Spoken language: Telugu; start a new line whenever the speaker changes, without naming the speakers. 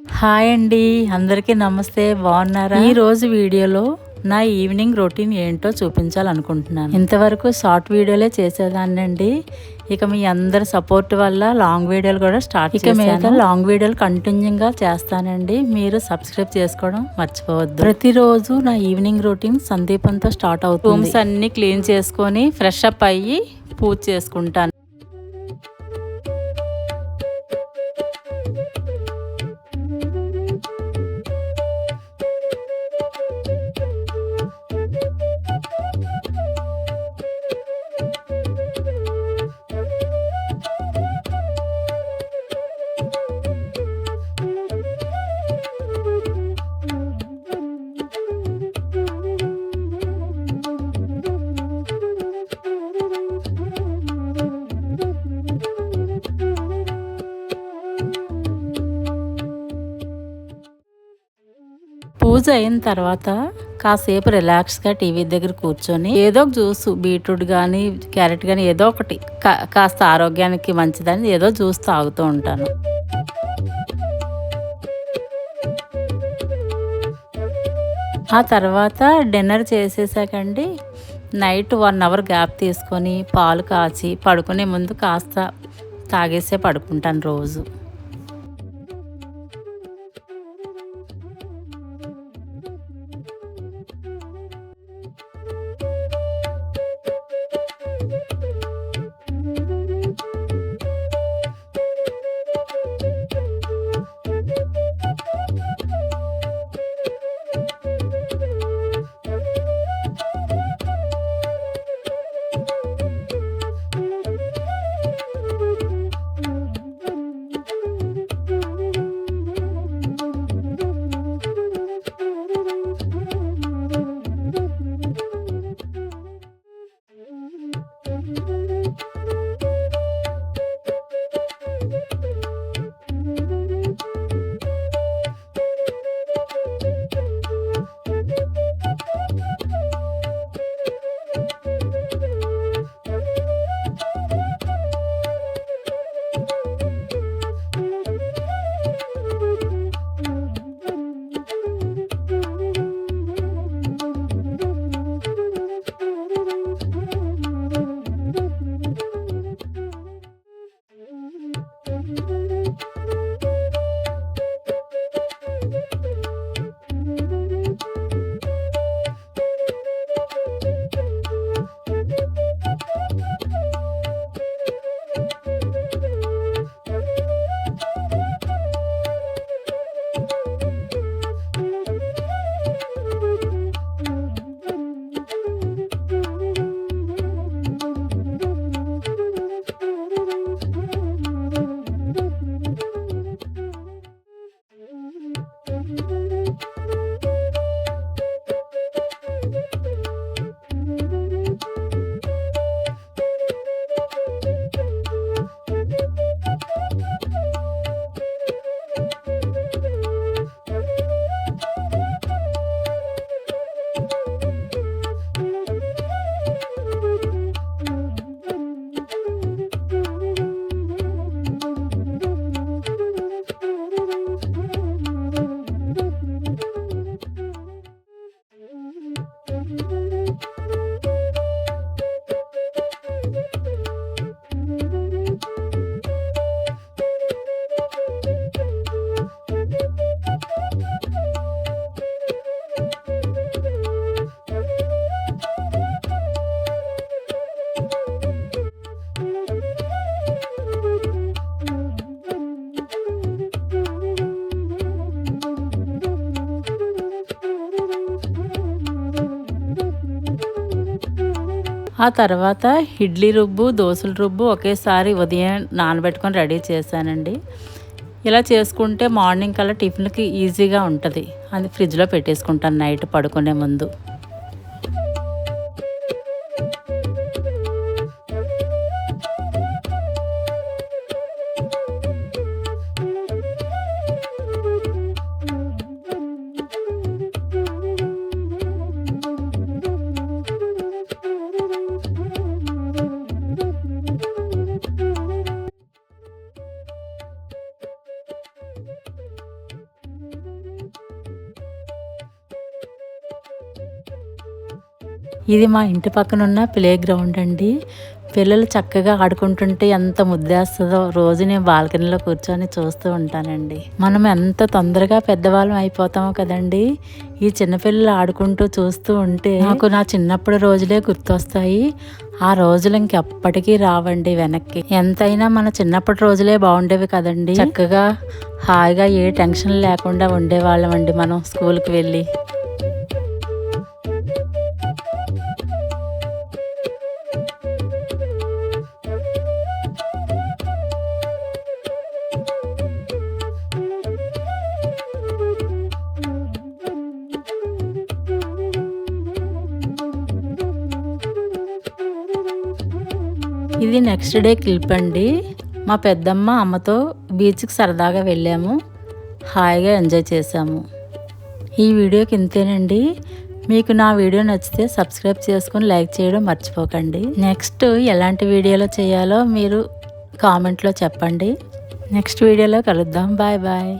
హాయ్ అండి, అందరికీ నమస్తే. బాగున్నారా? ఈరోజు వీడియోలో నా ఈవినింగ్ రొటీన్ ఏంటో చూపించాలనుకుంటున్నాను. ఇంతవరకు షార్ట్ వీడియోలే చేసేదాన్నండి. ఇక మీ అందరి సపోర్ట్ వల్ల లాంగ్ వీడియోలు కూడా స్టార్ట్ చేశాను. ఇక మీద లాంగ్ వీడియోలు కంటిన్యూగా చేస్తానండి. మీరు సబ్స్క్రైబ్ చేసుకోవడం మర్చిపోవద్దు. ప్రతిరోజు నా ఈవినింగ్ రొటీన్ సందీపంతో స్టార్ట్ అవుతుంది. రూమ్స్ అన్ని క్లీన్ చేసుకొని ఫ్రెష్ అప్ అయ్యి పూజ చేసుకుంటాను. పూజ అయిన తర్వాత కాసేపు రిలాక్స్గా టీవీ దగ్గర కూర్చొని ఏదో ఒక జ్యూస్, బీట్రూట్ కానీ క్యారెట్ కానీ ఏదో ఒకటి కాస్త ఆరోగ్యానికి మంచిదని ఏదో జ్యూస్ తాగుతూ ఉంటాను. ఆ తర్వాత డిన్నర్ చేసేసాకండి నైట్ 1 అవర్ గ్యాప్ తీసుకొని పాలు కాచి పడుకునే ముందు కాస్త తాగేసే పడుకుంటాను రోజు. ఆ తర్వాత ఇడ్లీ రుబ్బు, దోసల రుబ్బు ఒకేసారి ఉదయం నానబెట్టుకొని రెడీ చేశానండి. ఇలా చేసుకుంటే మార్నింగ్ కల్లా టిఫిన్కి ఈజీగా ఉంటుంది. అది ఫ్రిడ్జ్లో పెట్టేసుకుంటాను నైట్ పడుకునే ముందు. ఇది మా ఇంటి పక్కన ఉన్న ప్లే గ్రౌండ్ అండి. పిల్లలు చక్కగా ఆడుకుంటుంటే ఎంత ముద్దేస్తుందో రోజు నేను బాల్కనీలో కూర్చొని చూస్తూ ఉంటానండి. మనం ఎంత తొందరగా పెద్దవాళ్ళం అయిపోతామో కదండి. ఈ చిన్నపిల్లలు ఆడుకుంటూ చూస్తూ ఉంటే నాకు నా చిన్నప్పుడు రోజులే గుర్తొస్తాయి. ఆ రోజులు ఇంకెప్పటికీ రావండి వెనక్కి. ఎంతైనా మన చిన్నప్పటి రోజులే బాగుండేవి కదండి. చక్కగా హాయిగా ఏ టెన్షన్ లేకుండా ఉండేవాళ్ళం అండి మనం స్కూల్కి వెళ్ళి. ఇది నెక్స్ట్ డే క్లిప్ అండి. మా పెద్దమ్మ అమ్మతో బీచ్కి సరదాగా వెళ్ళాము. హాయిగా ఎంజాయ్ చేసాము. ఈ వీడియోకి ఇంతేనండి. మీకు నా వీడియో నచ్చితే సబ్స్క్రైబ్ చేసుకుని లైక్ చేయడం మర్చిపోకండి. నెక్స్ట్ ఎలాంటి వీడియోలో చేయాలో మీరు కామెంట్లో చెప్పండి. నెక్స్ట్ వీడియోలో కలుద్దాం. Bye bye.